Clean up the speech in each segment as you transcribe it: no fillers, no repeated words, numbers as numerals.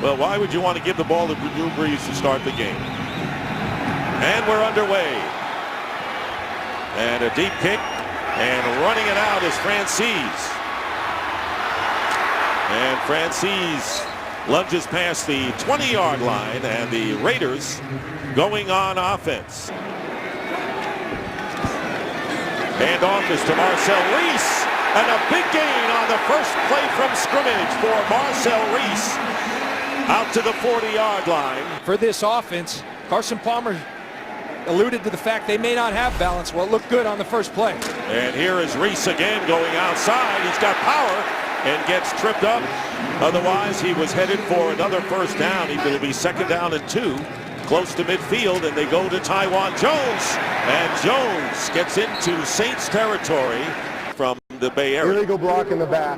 But why would you want to give the ball to Drew Brees to start the game? And we're underway. And a deep kick. And running it out is Francis. And Francis lunges past the 20-yard line, and the Raiders going on offense. Handoff is to Marcel Reese, and a big gain on the first play from scrimmage for Marcel Reese out to the 40-yard line. For this offense, Carson Palmer alluded to the fact they may not have balance. Well, it looked good on the first play. And here is Reese again going outside. He's got power and gets tripped up. Otherwise, he was headed for another first down. It'll be 2nd down and 2, close to midfield, and they go to Taiwan Jones. And Jones gets into Saints territory from the Bay Area. Illegal block in the back.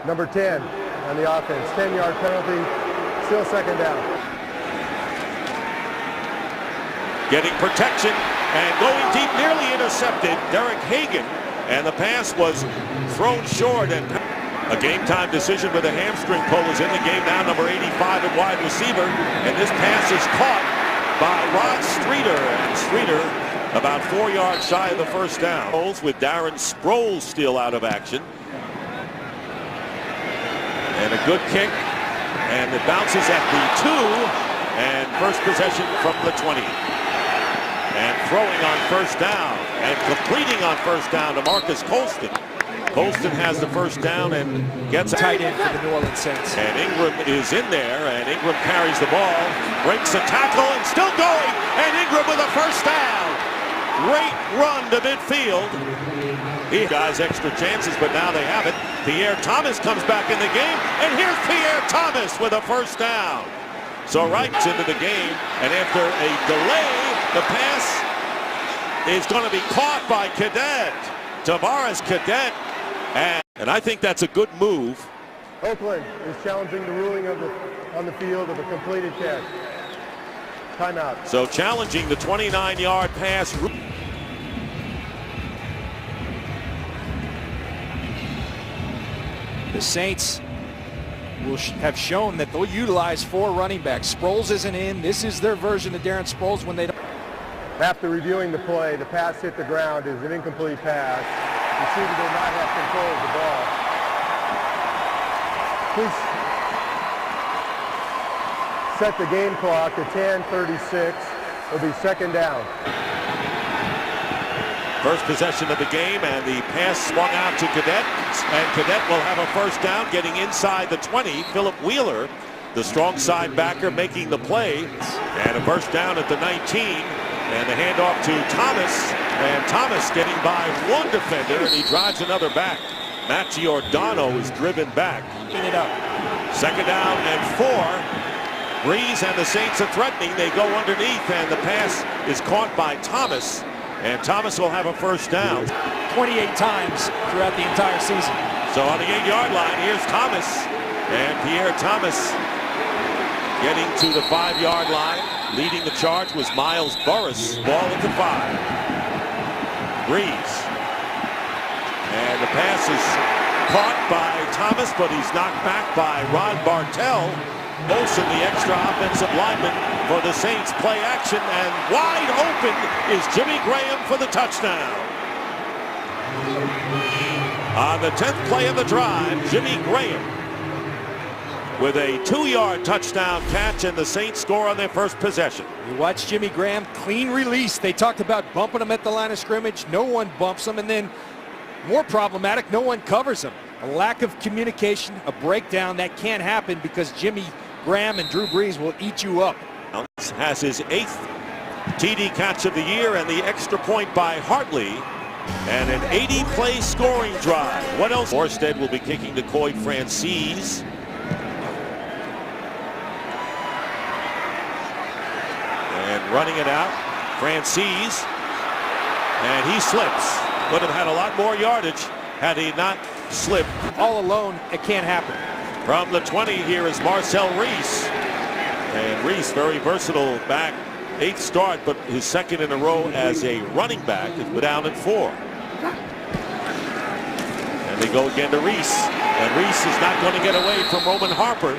Number 10 on the offense. 10-yard penalty. Still 2nd down. Getting protection and going deep, nearly intercepted. Derek Hagan, and the pass was thrown short, and a game-time decision with a hamstring pull is in the game now. Number 85 at wide receiver, and this pass is caught by Rod Streeter, and Streeter about 4 yards shy of the first down. With Darren Sproles still out of action, and a good kick, and it bounces at the 2, and first possession from the 20. And throwing on first down and completing on first down to Marcus Colston. Colston has the first down and gets a Tight end for the New Orleans Saints. And Ingram is in there, and Ingram carries the ball, breaks a tackle, and still going. And Ingram with a first down. Great run to midfield. He guys extra chances, but now they have it. Pierre Thomas comes back in the game, and here's Pierre Thomas with a first down. So right into the game, and after a delay, the pass is going to be caught by Cadet, Tavares Cadet, and I think that's a good move. Oakland is challenging the ruling on the field of a completed catch. Timeout. So challenging the 29-yard pass. The Saints will have shown that they'll utilize 4 running backs. Sproles isn't in. This is their version of Darren Sproles when they don't. After reviewing the play, the pass hit the ground is an incomplete pass. The receiver did not have control of the ball. Please set the game clock to 10:36. It'll be 2nd down. First possession of the game, and the pass swung out to Cadet, and Cadet will have a first down getting inside the 20. Philip Wheeler, the strong side backer, making the play, and a first down at the 19, and the handoff to Thomas, and Thomas getting by one defender, and he drives another back. Matt Giordano is driven back. Clean it up. 2nd down and 4. Breeze and the Saints are threatening. They go underneath, and the pass is caught by Thomas. And Thomas will have a first down. 28 times throughout the entire season. So on the 8-yard line, here's Thomas. And Pierre Thomas getting to the 5-yard line. Leading the charge was Miles Burris. Ball at the 5. Breeze. And the pass is caught by Thomas, but he's knocked back by Ron Bartell. Olsen, the extra offensive lineman for the Saints. Play action, and wide open is Jimmy Graham for the touchdown. On the 10th play of the drive, Jimmy Graham with a 2-yard touchdown catch, and the Saints score on their first possession. You watch Jimmy Graham, clean release. They talked about bumping him at the line of scrimmage. No one bumps him, and then more problematic, no one covers him. A lack of communication, a breakdown that can't happen because Jimmy Graham and Drew Brees will eat you up. Has his 8th TD catch of the year, and the extra point by Hartley, and an 80-play scoring drive. What else? Orsted will be kicking to Coy Francis. And running it out, Francis, and he slips. Would have had a lot more yardage had he not slipped. All alone, it can't happen. From the 20, here is Marcel Reese. And Reese, very versatile back. 8th start, but his 2nd in a row as a running back. Is down at 4. And they go again to Reese. And Reese is not going to get away from Roman Harper.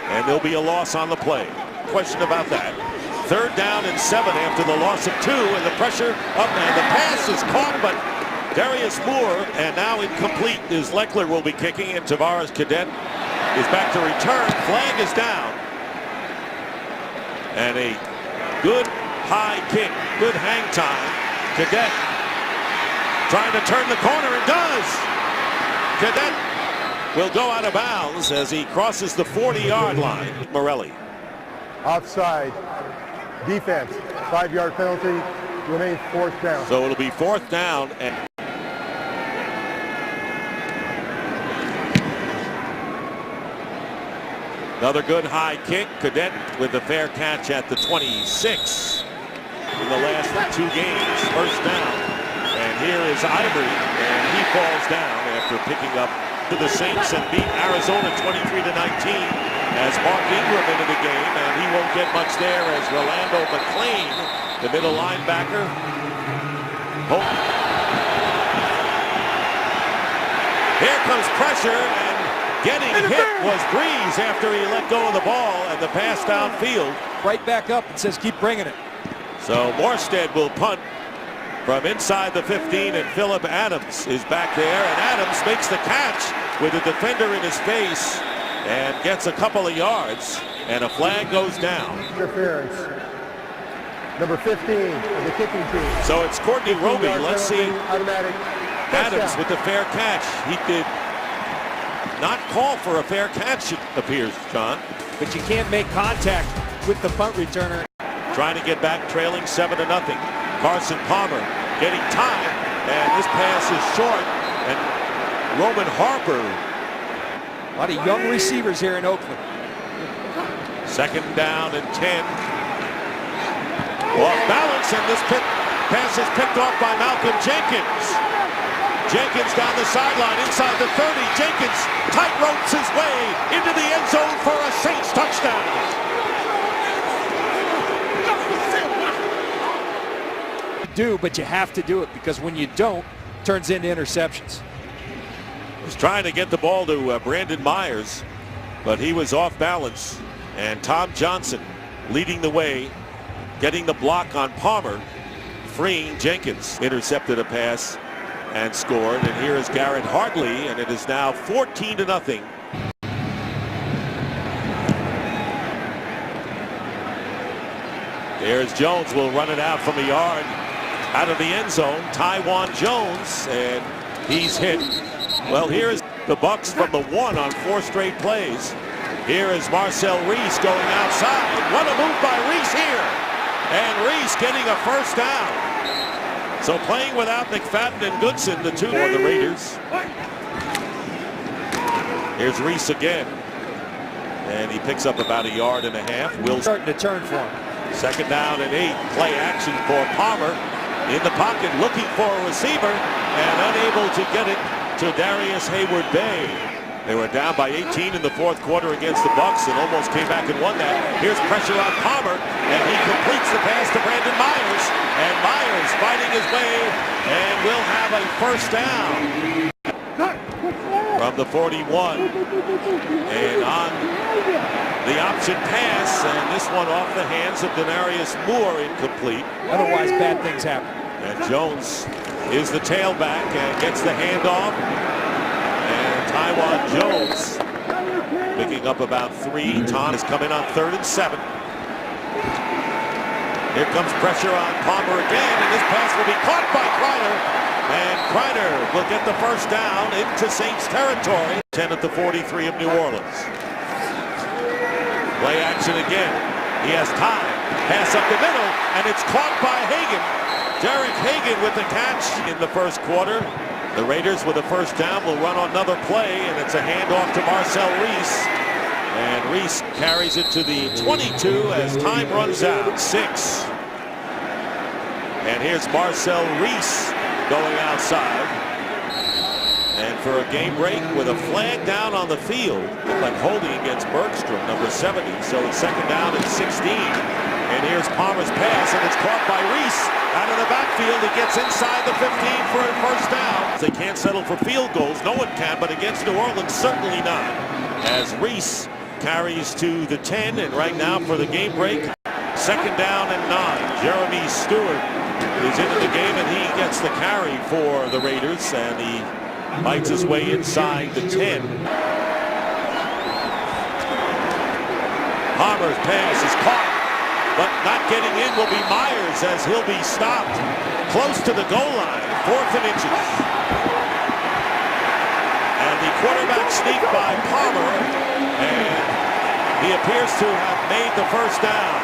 and there'll be a loss on the play. Question about that. 3rd down and 7 after the loss of 2, and the pressure up, and the pass is caught, but Darius Moore, and now incomplete, as Leckler will be kicking, and Tavares Cadet is back to return. Flag is down. And a good high kick, good hang time. Cadet trying to turn the corner, and does. Cadet will go out of bounds as he crosses the 40-yard line. Morelli. Offside. Defense. 5-yard penalty. Remains 4th down. So it'll be 4th down. And another good high kick. Cadet with a fair catch at the 26. In the last 2 games, 1st down. And here is Ivory, and he falls down after picking up to the Saints and beat Arizona 23-19 as Mark Ingram into the game, and he won't get much there as Rolando McClain, the middle linebacker. Here comes pressure, and getting hit was Breeze after he let go of the ball, and the pass downfield. Right back up and says, keep bringing it. So Morstead will punt from inside the 15, and Phillip Adams is back there, and Adams makes the catch with a defender in his face and gets a couple of yards, and a flag goes down. Interference. Number 15 of the kicking team. So it's Courtney Roby. Let's see. Automatic. Adams with the fair catch. He did not call for a fair catch, it appears, John. But you can't make contact with the punt returner. Trying to get back, trailing 7-0. Carson Palmer getting time, and this pass is short, and Roman Harper. A lot of young receivers here in Oakland. 2nd down and 10. Off balance, and this pass is picked off by Malcolm Jenkins. Jenkins down the sideline inside the 30. Jenkins tight ropes his way into the end zone for a Saints touchdown. But you have to do it, because when you don't, it turns into interceptions. Was trying to get the ball to Brandon Myers, but he was off balance, and Tom Johnson leading the way, getting the block on Palmer, freeing Jenkins. Intercepted a pass and scored, and here is Garrett Hartley, and it is now 14-0. There's Jones, will run it out from a yard out of the end zone. Taiwan Jones, and he's hit. Well, here's the Bucks from the 1 on 4 straight plays. Here is Marcel Reese going outside. What a move by Reese here. And Reese getting a 1st down. So playing without McFadden and Goodson, the 2 on the Raiders. Here's Reese again. And he picks up about 1.5 yards. Will starting to turn for him. 2nd down and 8. Play action for Palmer. In the pocket, looking for a receiver, and unable to get it to Darius Hayward-Bay. They were down by 18 in the 4th quarter against the Bucks and almost came back and won that. Here's pressure on Palmer, and he completes the pass to Brandon Myers. And Myers fighting his way, and will have a 1st down from the 41. And on the option pass, and this one off the hands of Denarius Moore, incomplete. Otherwise, bad things happen. And Jones is the tailback and gets the handoff. And Taiwan Jones picking up about 3. Tom is coming on 3rd and 7. Here comes pressure on Palmer again, and this pass will be caught by Kreider. And Kreider will get the 1st down into Saints territory. 10 at the 43 of New Orleans. Play action again. He has time. Pass up the middle, and it's caught by Hagan. Derek Hagan with the catch in the 1st quarter. The Raiders with a 1st down will run another play, and it's a handoff to Marcel Reese. And Reese carries it to the 22 as time runs out. 6. And here's Marcel Reese going outside. And for a game break with a flag down on the field, like holding against Bergstrom, number 70. So it's 2nd down and 16. And here's Palmer's pass, and it's caught by Reese out of the backfield. He gets inside the 15 for a 1st down. They can't settle for field goals. No one can, but against New Orleans, certainly not. As Reese carries to the 10, and right now for the game break, 2nd down and 9. Jeremy Stewart is into the game, and he gets the carry for the Raiders, and he bites his way inside the 10. Palmer's pass is caught, but not getting in will be Myers, as he'll be stopped close to the goal line, 4th and inches. And the quarterback sneak by Palmer, and he appears to have made the 1st down.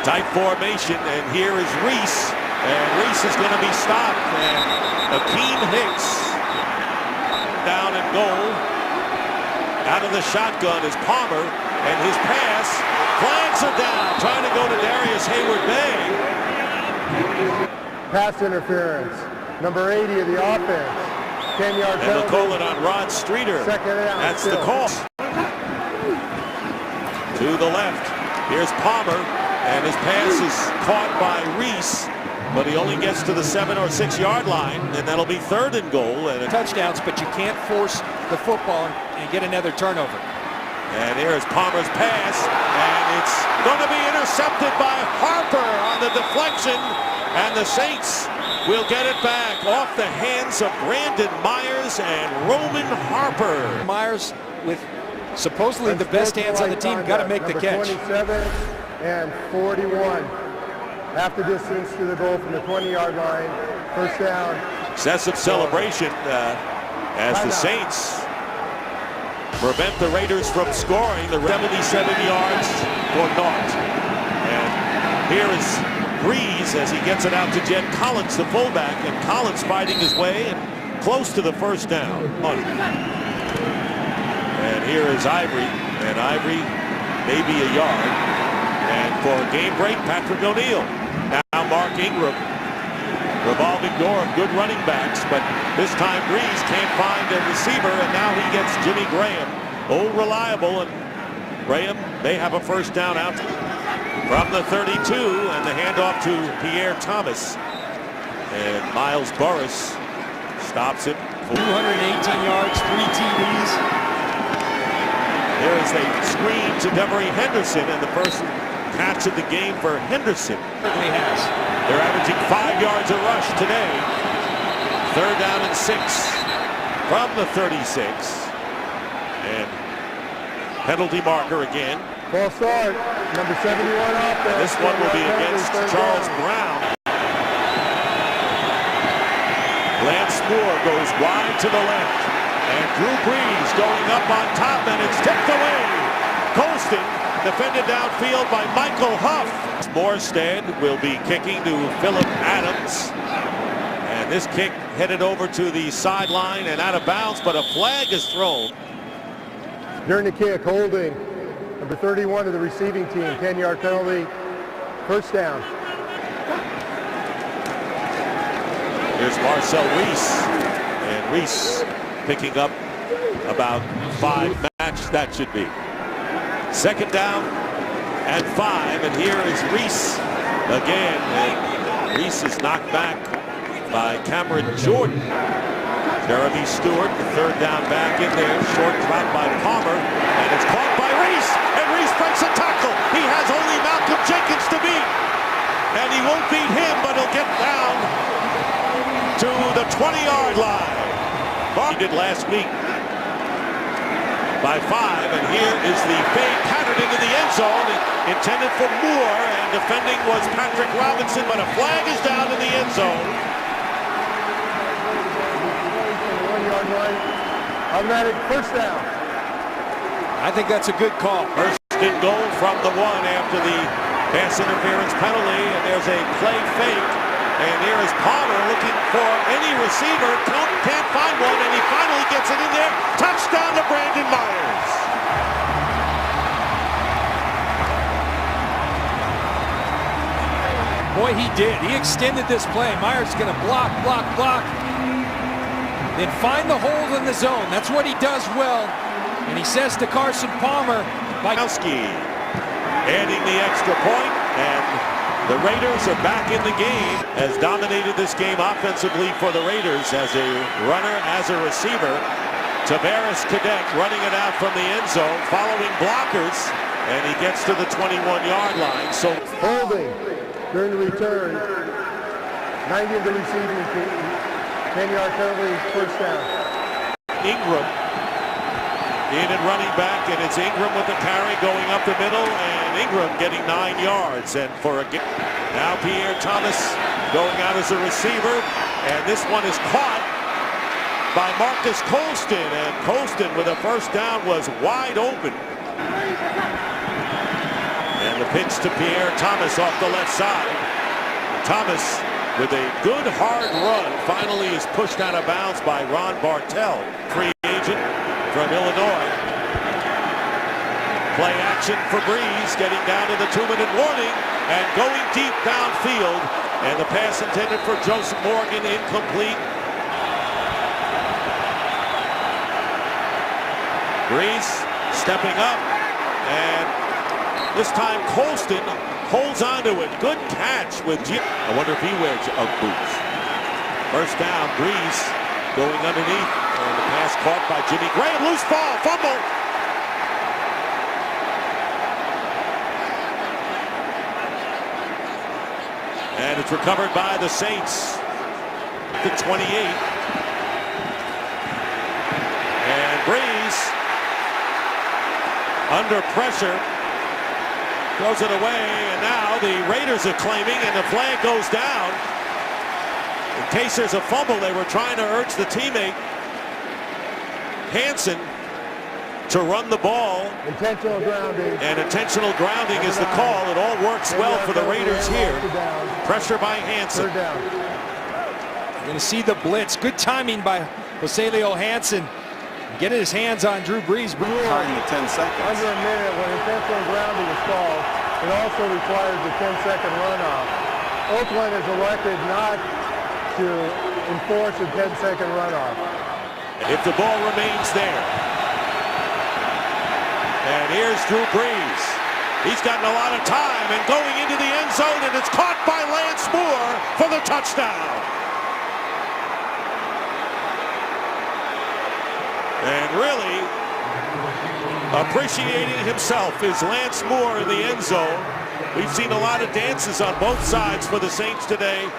Tight formation, and here is Reese, and Reese is going to be stopped, and Akeem Hicks down and goal. Out of the shotgun is Palmer, and his pass, flags are down, trying to go to Darius Hayward-Bay. Pass interference. Number 80 of the offense. 10-yard penalty. And they'll call it on Rod Streeter. 2nd down. That's the call. To the left. Here's Palmer, and his pass is caught by Reese, but he only gets to the 7 or 6 yard line, and that'll be 3rd and goal. And Touchdowns, but you can't force the football and get another turnover. And here's Palmer's pass, and it's going to be intercepted by Harper on the deflection, and the Saints will get it back off the hands of Brandon Myers and Roman Harper. Myers, with supposedly the best hands on the team, got to make the catch. 27 and 41. Half the distance to the goal from the 20-yard line. 1st down. Excessive celebration as the Saints prevent the Raiders from scoring. The 77 yards for naught. And here is Breeze as he gets it out to Jed Collins, the fullback, and Collins fighting his way and close to the 1st down. And here is Ivory, and Ivory maybe a yard. And for a game break, Patrick O'Neal. Now Mark Ingram. Revolving door of good running backs, but this time Breeze can't find a receiver, and now he gets Jimmy Graham. Old reliable, and Graham, they have a 1st down out from the 32, and the handoff to Pierre Thomas. And Miles Burris stops him. 218 yards, 3 TDs. There is a screen to Devery Henderson, and the first catch of the game for Henderson. Certainly has. They're averaging 5 yards a rush today. 3rd down and 6 from the 36. And penalty marker again. False start. Number 71 offense. And this one will be against Charles Brown. Lance Moore goes wide to the left. And Drew Brees going up on top, and it's tipped away. Colston defended downfield by Michael Huff. Morstead will be kicking to Philip Adams. And this kick headed over to the sideline and out of bounds, but a flag is thrown. During the kick, holding. Number 31 of the receiving team, 10-yard penalty. 1st down. Here's Marcel Reese. And Reese picking up about 5 match, that should be. 2nd down and 5, and here is Reese again, and Reese is knocked back by Cameron Jordan. Jeremy Stewart, the 3rd down back in there, short drop by Palmer, and it's caught by Reese, and Reese breaks a tackle. He has only Malcolm Jenkins to beat, and he won't beat him, but he'll get down to the 20-yard line. He did last week by 5, and here is the fade pattern into the end zone, intended for Moore, and defending was Patrick Robinson, but a flag is down in the end zone. 1-yard line. Automatic 1st down. I think that's a good call. 1st and goal from the 1 after the pass interference penalty, and there's a play fake. And here is Palmer looking for any receiver. Can't find one, and he finally gets it in there. Touchdown to Brandon Myers. Boy, he did. He extended this play. Myers going to block, then find the hole in the zone. That's what he does well. And he says to Carson Palmer, Bykowski adding the extra point, and the Raiders are back in the game. Has dominated this game offensively for the Raiders as a runner, as a receiver. Tavares Cadet running it out from the end zone, following blockers, and he gets to the 21-yard line. So Holding during the return. 90 of the receiving team. 10-yard penalty, first down. Ingram in and running back, and it's Ingram with the carry going up the middle, and Ingram getting 9 yards. And for a now Pierre Thomas going out as a receiver, and this one is caught by Marcus Colston, and Colston with a first down was wide open. And the pitch to Pierre Thomas off the left side. Thomas with a good hard run finally is pushed out of bounds by Ron Bartell, free agent from Illinois. Play action for Breeze, getting down to the 2-minute warning and going deep downfield, and the pass intended for Joseph Morgan incomplete. Breeze stepping up, and this time Colston holds onto it. Good catch with G. I wonder if he wears Ugg boots. First down, Breeze going underneath, and the pass caught by Jimmy Graham. Loose ball, fumble. And it's recovered by the Saints. The 28. And Breeze under pressure throws it away, and now the Raiders are claiming, and the flag goes down. In case there's a fumble, they were trying to urge the teammate, Hansen, to run the ball. Intentional grounding. And intentional grounding is the call. It all works well for the Raiders here. Pressure by Hansen. Third down. You're going to see the blitz. Good timing by Joselio Hansen. Getting his hands on Drew Brees. Starting at 10 seconds. Under a minute when intentional grounding is called. It also requires a 10-second runoff. Oakland has elected not to enforce a 10-second runoff. If the ball remains there. And here's Drew Brees. He's gotten a lot of time and going into the end zone, and it's caught by Lance Moore for the touchdown. And really appreciating himself is Lance Moore in the end zone. We've seen a lot of dances on both sides for the Saints today.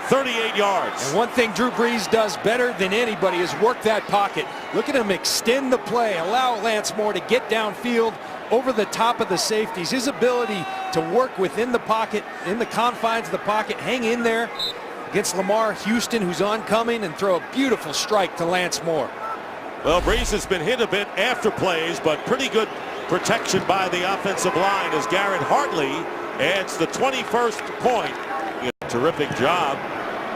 38 yards. And one thing Drew Brees does better than anybody is work that pocket. Look at him extend the play, allow Lance Moore to get downfield over the top of the safeties. His ability to work within the pocket, in the confines of the pocket, hang in there against Lamar Houston, who's oncoming, and throw a beautiful strike to Lance Moore. Well, Brees has been hit a bit after plays, but pretty good protection by the offensive line as Garrett Hartley adds the 21st point. A terrific job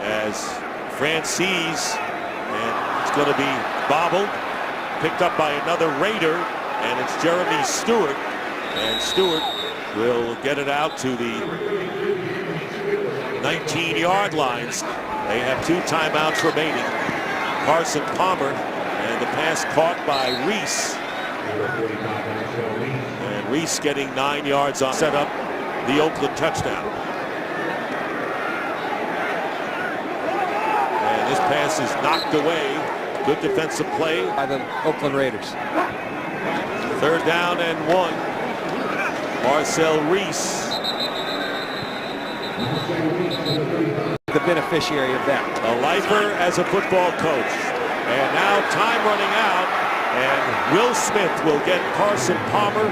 as Francis, and it's going to be bobbled, picked up by another Raider, and it's Jeremy Stewart, and Stewart will get it out to the 19-yard lines. They have 2 timeouts remaining. Carson Palmer, and the pass caught by Reese, and Reese getting 9 yards on set up the Oakland touchdown. This pass is knocked away. Good defensive play By the Oakland Raiders. Third down and 1. Marcel Reese, The beneficiary of that. a lifer as a football coach. And now time running out, and Will Smith will get Carson Palmer.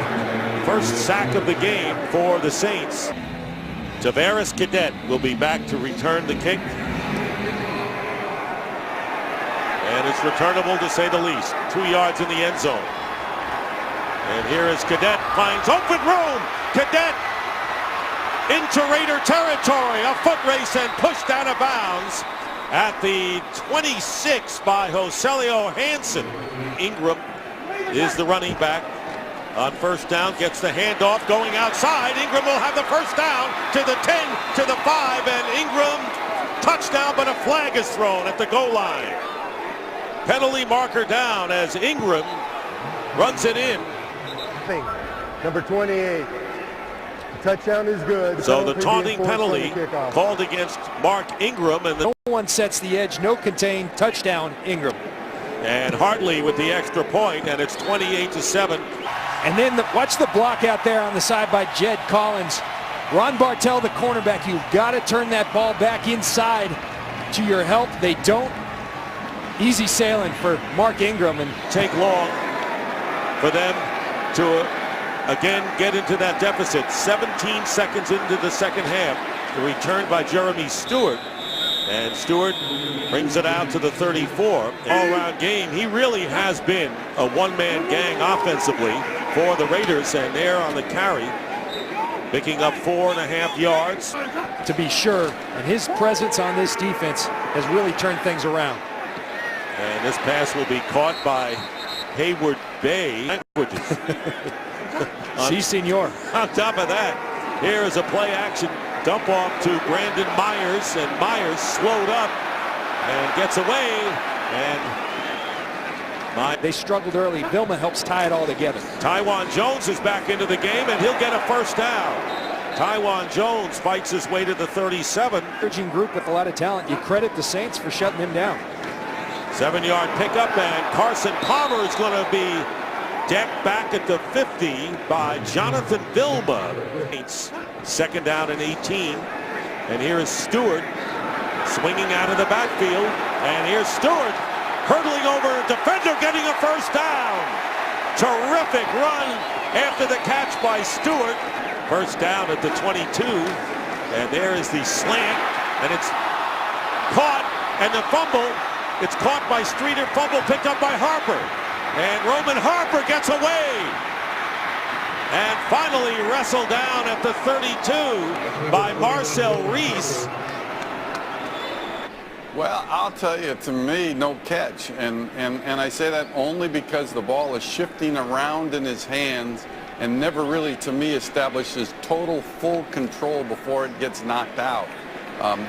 First sack of the game for the Saints. Tavares Cadet will be back to return the kick. And it's returnable to say the least. 2 yards in the end zone. And here is Cadet, finds open room. Cadet into Raider territory. A foot race and pushed out of bounds at the 26 by Joselio Hansen. Ingram is the running back on first down. Gets the handoff going outside. Ingram will have the first down to the 10, to the 5, and Ingram touchdown, but a flag is thrown at the goal line. Penalty marker down as Ingram runs it in. Number 28. Touchdown is good. So the taunting penalty called against Mark Ingram, and No one sets the edge, no contain, touchdown Ingram. And Hartley with the extra point, and it's 28-7. And then watch the block out there on the side by Jed Collins. Ron Bartell, the cornerback, you've got to turn that ball back inside to your help. They don't. Easy sailing for Mark Ingram, and take long for them to again get into that deficit. 17 seconds into the second half. The return by Jeremy Stewart. And Stewart brings it out to the 34. All-around game. He really has been a one-man gang offensively for the Raiders, and they're on the carry, picking up 4.5 yards. To be sure, and his presence on this defense has really turned things around. And this pass will be caught by Hayward Bay. Si, senor. On top of that, here is a play-action dump off to Brandon Myers, and Myers slowed up and gets away. And they struggled early. Vilma helps tie it all together. Tywan Jones is back into the game, and he'll get a first down. Tywan Jones fights his way to the 37. Urging group with a lot of talent. You credit the Saints for shutting him down. 7-yard pickup, and Carson Palmer is going to be decked back at the 50 by Jonathan Vilma. Second down and 18. And here is Stewart swinging out of the backfield. And here's Stewart hurdling over a defender, getting a first down. Terrific run after the catch by Stewart. First down at the 22. And there is the slant. And it's caught. And the fumble. It's caught by Streeter. Fumble picked up by Harper. And Roman Harper gets away. And finally wrestled down at the 32 by Marcel Reese. Well, I'll tell you, to me, no catch. And I say that only because the ball is shifting around in his hands and never really, to me, establishes total full control before it gets knocked out.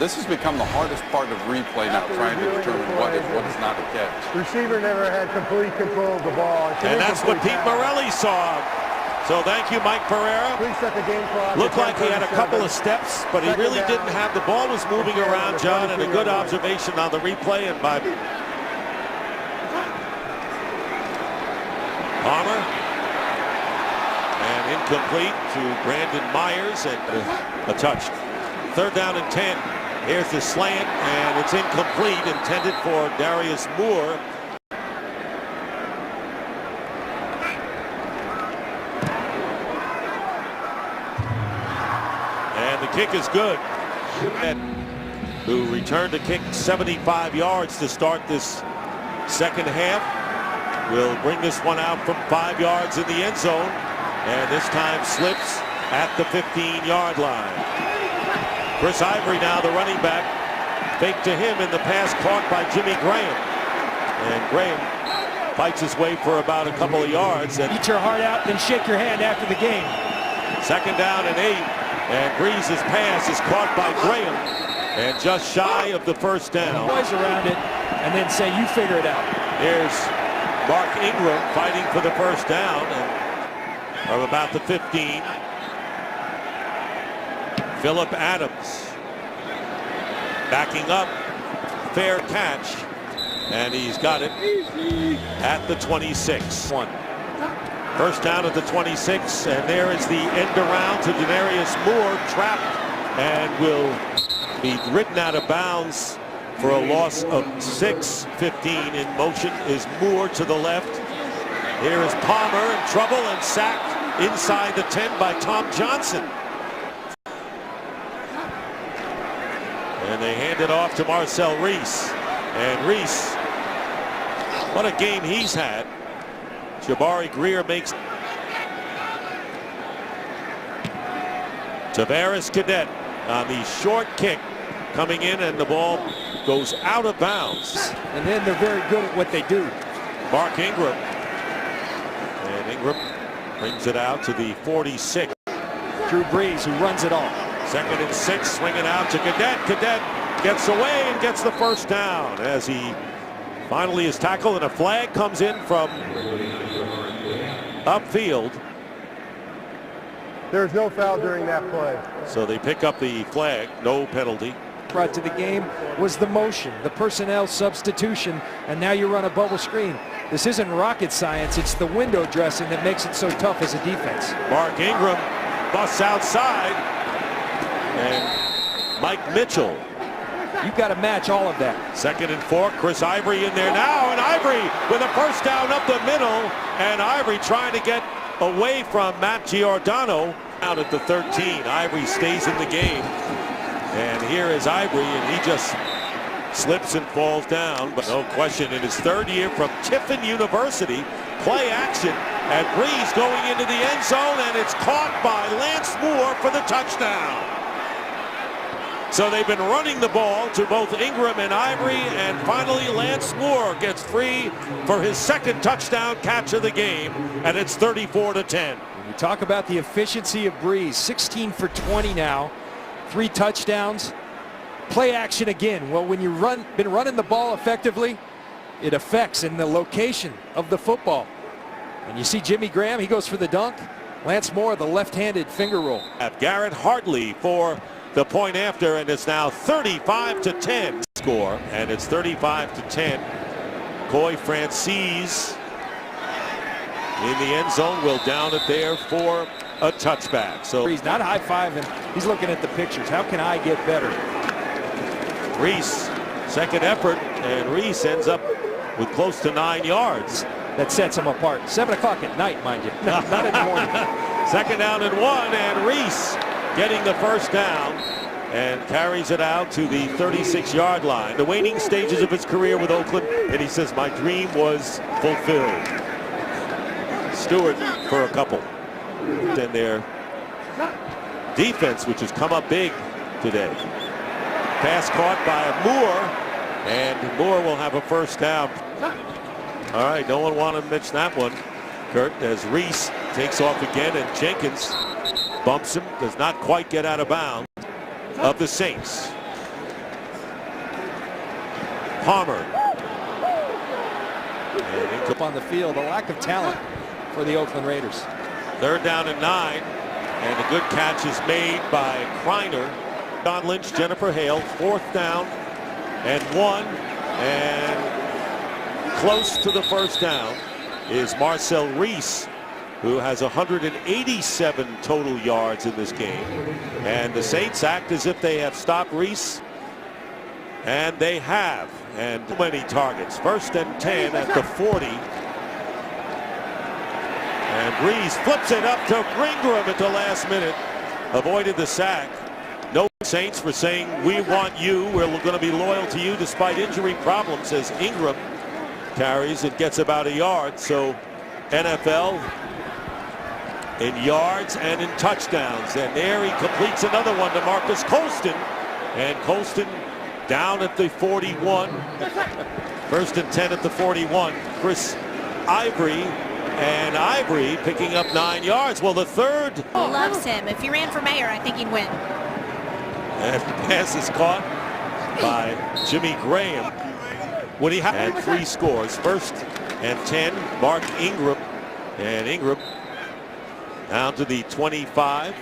This has become the hardest part of replay now, trying to determine what is not a catch. Receiver never had complete control of the ball. And that's what Pete Morelli saw. So thank you, Mike Pereira. Please set the game clock. Looked like he had a couple of steps, but he really didn't have. The ball was moving around, John, and a good observation on the replay. And by Palmer. And incomplete to Brandon Myers, and a touch. Third down and 10. Here's the slant, and it's incomplete, intended for Darius Moore. And the kick is good. Who returned to kick 75 yards to start this second half. Will bring this one out from 5 yards in the end zone. And this time slips at the 15-yard line. Chris Ivory now the running back. Fake to him in the pass caught by Jimmy Graham. And Graham fights his way for about a couple of yards. And eat your heart out, then shake your hand after the game. Second down and 8. And Breeze's pass is caught by Graham. And just shy of the first down. Boys around it, and then say, you figure it out. Here's Mark Ingram fighting for the first down. And from about the 15. Phillip Adams backing up, fair catch, and he's got it at the 26. First down at the 26, and there is the end around to Denarius Moore, trapped, and will be ridden out of bounds for a loss of 6. 15 in motion is Moore to the left. Here is Palmer in trouble and sacked inside the 10 by Tom Johnson. And they hand it off to Marcel Reese. And Reese, what a game he's had. Jabari Greer makes. Tavares Cadet on the short kick coming in, and the ball goes out of bounds. And then they're very good at what they do. Mark Ingram. And Ingram brings it out to the 46. Drew Brees, who runs it all. Second and 6, swinging out to Cadet. Cadet gets away and gets the first down as he finally is tackled, and a flag comes in from upfield. There's no foul during that play. So they pick up the flag, no penalty. brought to the game was the motion, the personnel substitution, and now you run a bubble screen. This isn't rocket science. It's the window dressing that makes it so tough as a defense. Mark Ingram busts outside, and Mike Mitchell. You've got to match all of that. 2nd and 4, Chris Ivory in there now, and Ivory with a first down up the middle, and Ivory trying to get away from Matt Giordano out at the 13. Ivory stays in the game, and here is Ivory, and he just slips and falls down, but no question in his 3rd year from Tiffin University. Play action, and Breeze going into the end zone, and it's caught by Lance Moore for the touchdown. So they've been running the ball to both Ingram and Ivory, and finally Lance Moore gets free for his 2nd touchdown catch of the game, and it's 34-10. We talk about the efficiency of Breeze. 16 for 20 now, 3 touchdowns. Play action again. Well, when you've been running the ball effectively, it affects in the location of the football. And you see Jimmy Graham, he goes for the dunk. Lance Moore, the left-handed finger roll. Garrett Hartley for the point after, and it's now 35-10 score, and it's 35-10. Coy Francis in the end zone will down it there for a touchback. So he's not high-fiving. He's looking at the pictures. How can I get better? Reese, 2nd effort, and Reese ends up with close to 9 yards. That sets him apart. 7 o'clock at night, mind you. Not in the morning. 2nd down and 1, and Reese getting the first down and carries it out to the 36-yard line. The waning stages of his career with Oakland, and he says, my dream was fulfilled. Stewart for a couple. And their defense, which has come up big today. Pass caught by Moore, and Moore will have a first down. All right, no one wanted to miss that one, Kurt, as Reese takes off again, and Jenkins bumps him, does not quite get out of bounds of the Saints. Palmer. And up on the field, a lack of talent for the Oakland Raiders. 3rd down and 9, and a good catch is made by Kreiner. Don Lynch, Jennifer Hale, 4th down and 1, and close to the first down is Marcel Reese, who has 187 total yards in this game. And the Saints act as if they have stopped Reese, and they have, and too many targets. 1st and 10 at the 40. And Reese flips it up to Ingram at the last minute, avoided the sack. No Saints for saying, we want you, we're going to be loyal to you despite injury problems, as Ingram carries and gets about a yard. So NFL in yards and in touchdowns, and there he completes another one to Marcus Colston, and Colston down at the 41. 1st and 10 at the 41. Chris Ivory, and Ivory picking up 9 yards. Well, the 3rd loves him. If he ran for mayor, I think he'd win. and pass is caught by Jimmy Graham when he had 3 scores. 1st and 10, Mark Ingram, and Ingram down to the 25.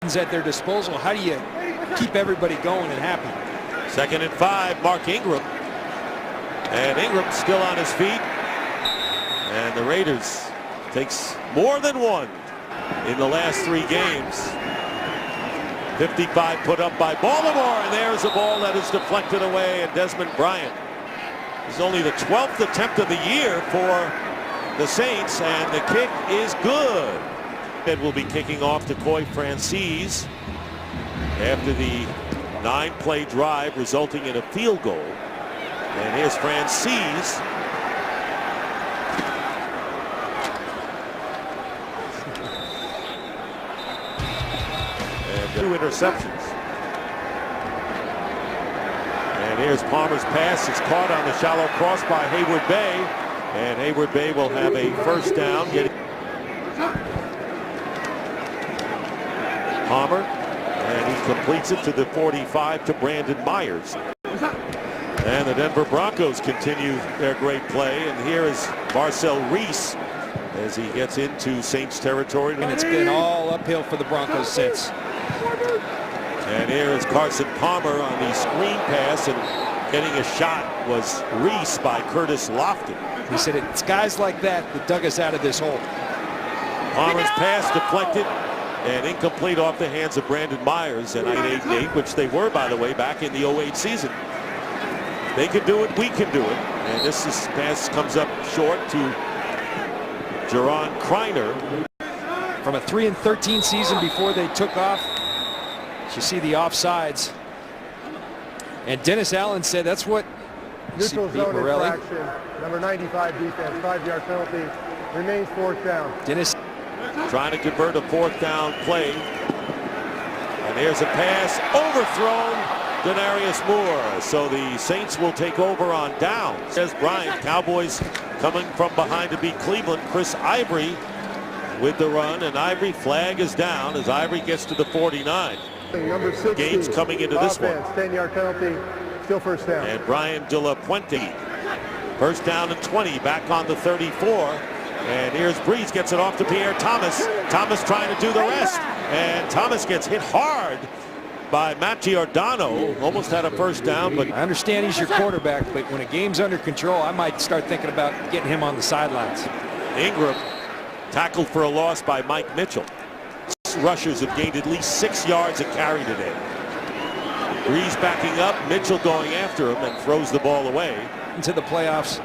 At their disposal, how do you keep everybody going and happy? 2nd and 5, Mark Ingram, and Ingram still on his feet, and the Raiders takes more than 1 in the last 3 games. 55 put up by Baltimore, and there's a ball that is deflected away, and Desmond Bryant is only the 12th attempt of the year for the Saints, and the kick is good. It will be kicking off to Coy Francis after the 9-play drive resulting in a field goal. And here's Francis. And 2 interceptions. And here's Palmer's pass. It's caught on the shallow cross by Hayward Bay. And Hayward Bay will have a first down. Palmer, and he completes it to the 45 to Brandon Myers. And the Denver Broncos continue their great play, and here is Marcel Reese as he gets into Saints territory. And it's been all uphill for the Broncos since. And here is Carson Palmer on the screen pass, and getting a shot was Reese by Curtis Lofton. He said it's guys like that dug us out of this hole. Palmer's pass deflected and incomplete off the hands of Brandon Myers, and 8-8, which they were, by the way, back in the 08 season. They can do it, we can do it. And this pass comes up short to Jaron Kreiner. From a 3-13 season before they took off. You see the offsides. And Dennis Allen said that's what Neutral zone Morelli. infraction, number 95 defense, 5-yard penalty, remains 4th down. Dennis trying to convert a 4th down play. And here's a pass overthrown. Denarius Moore. So the Saints will take over on downs. Says Bryant. Cowboys coming from behind to beat Cleveland. Chris Ivory with the run, and Ivory flag is down as Ivory gets to the 49. Number 60, Games coming into this one. 10-yard penalty, still 1st down. And Brian De La Puente. 1st down and 20, back on the 34. And here's Breeze, gets it off to Pierre Thomas. Thomas trying to do the rest. And Thomas gets hit hard by Matt Giordano. Almost had a 1st down, but I understand he's your quarterback, but when a game's under control, I might start thinking about getting him on the sidelines. Ingram tackled for a loss by Mike Mitchell. Rushers have gained at least 6 yards a carry today. Breeze backing up, Mitchell going after him and throws the ball away. Into the playoffs.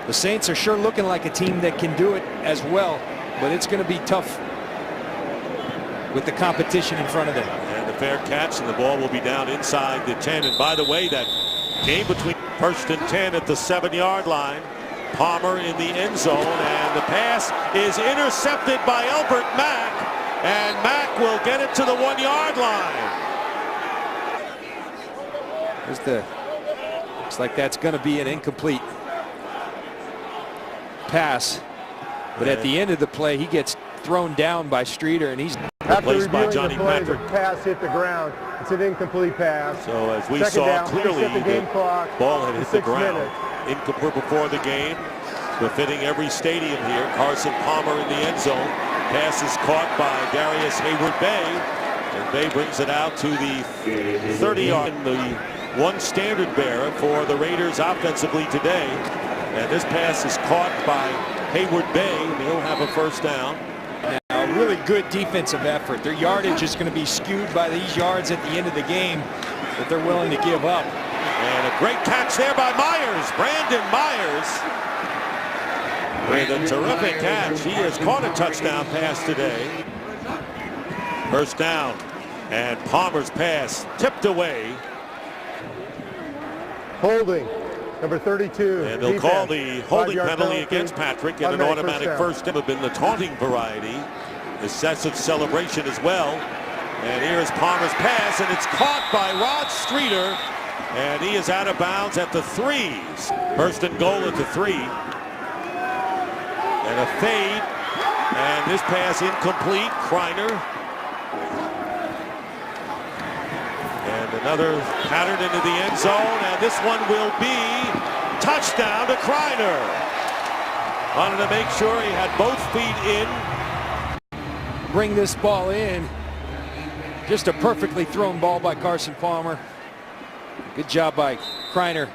The Saints are sure looking like a team that can do it as well, but it's going to be tough with the competition in front of them. And the fair catch, and the ball will be down inside the 10. And by the way, that game between 1st and 10 at the 7-yard line. Palmer in the end zone, and the pass is intercepted by Elbert Mack, and Mack will get it to the 1-yard line. Looks like that's going to be an incomplete pass, but at the end of the play, he gets thrown down by Streeter, and he's replaced by Johnny Patrick. Patrick. The pass hit the ground. It's an incomplete pass. So as we 2nd saw down, clearly, the game clock, ball had hit the 6 ground. minutes. Incomplete before the game, befitting every stadium here. Carson Palmer in the end zone. Pass is caught by Darius Hayward-Bay, and Bay brings it out to the 30-yard. The one standard bearer for the Raiders offensively today, and this pass is caught by Hayward-Bay. He'll have a 1st down. Now, a really good defensive effort. Their yardage is going to be skewed by these yards at the end of the game that they're willing to give up. And a great catch there by Myers. Brandon Myers with a terrific catch. He has caught a touchdown pass today. 1st down, and Palmer's pass tipped away. Holding, number 32. And they'll call the holding penalty against Patrick, and an automatic 1st down. Have been the taunting variety. Excessive celebration as well. And here is Palmer's pass, and it's caught by Rod Streeter. And he is out of bounds at the 3. 1st and goal at the 3. And a fade. And this pass incomplete. Kreiner. And another pattern into the end zone. And this one will be touchdown to Kreiner. Wanted to make sure he had both feet in. Bring this ball in. Just a perfectly thrown ball by Carson Palmer. Good job by Kreiner.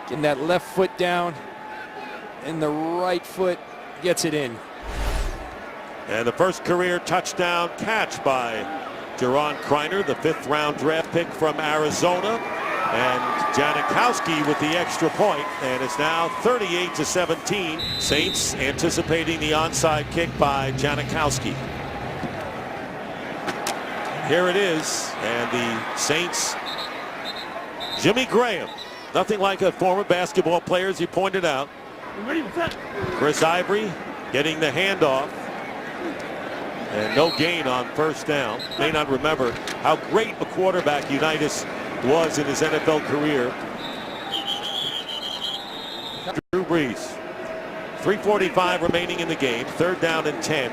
Getting that left foot down, and the right foot gets it in. And the first career touchdown catch by Jaron Kreiner, the 5th-round draft pick from Arizona. And Janikowski with the extra point, and it's now 38-17. Saints anticipating the onside kick by Janikowski. Here it is, and the Saints, Jimmy Graham, nothing like a former basketball player, as you pointed out. Chris Ivory getting the handoff, and no gain on 1st down. May not remember how great a quarterback Unitas was in his NFL career. Drew Brees. 3:45 remaining in the game. 3rd down and 10.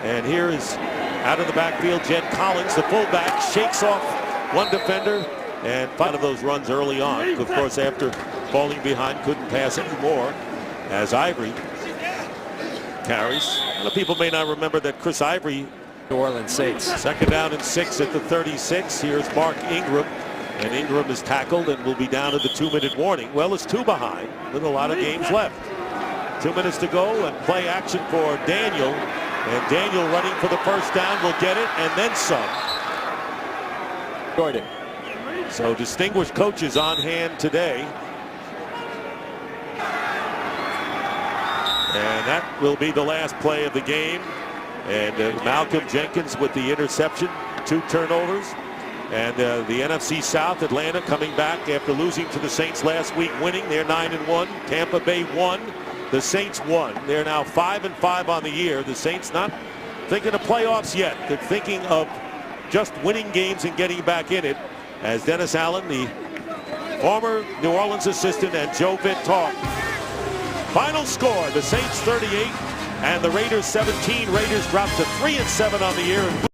And here is out of the backfield, Jed Collins, the fullback, shakes off one defender, and 5 of those runs early on. Of course, after falling behind, couldn't pass anymore as Ivory carries. A lot of people may not remember that Chris Ivory New Orleans Saints. Second down and 6 at the 36. Here's Mark Ingram. And Ingram is tackled and will be down to the 2-minute warning. Well, it's 2 behind with a lot of games left. 2 minutes to go and play action for Daniel. And Daniel running for the first down will get it and then some. Jordan. So distinguished coaches on hand today. And that will be the last play of the game. And Malcolm Jenkins with the interception, 2 turnovers. And the NFC South, Atlanta coming back after losing to the Saints last week, winning. They're 9-1. Tampa Bay won. The Saints won. They're now 5-5 on the year. The Saints not thinking of playoffs yet. They're thinking of just winning games and getting back in it. As Dennis Allen, the former New Orleans assistant, and Joe Vitt talk. Final score, the Saints 38 and the Raiders 17. Raiders dropped to 3-7 on the year.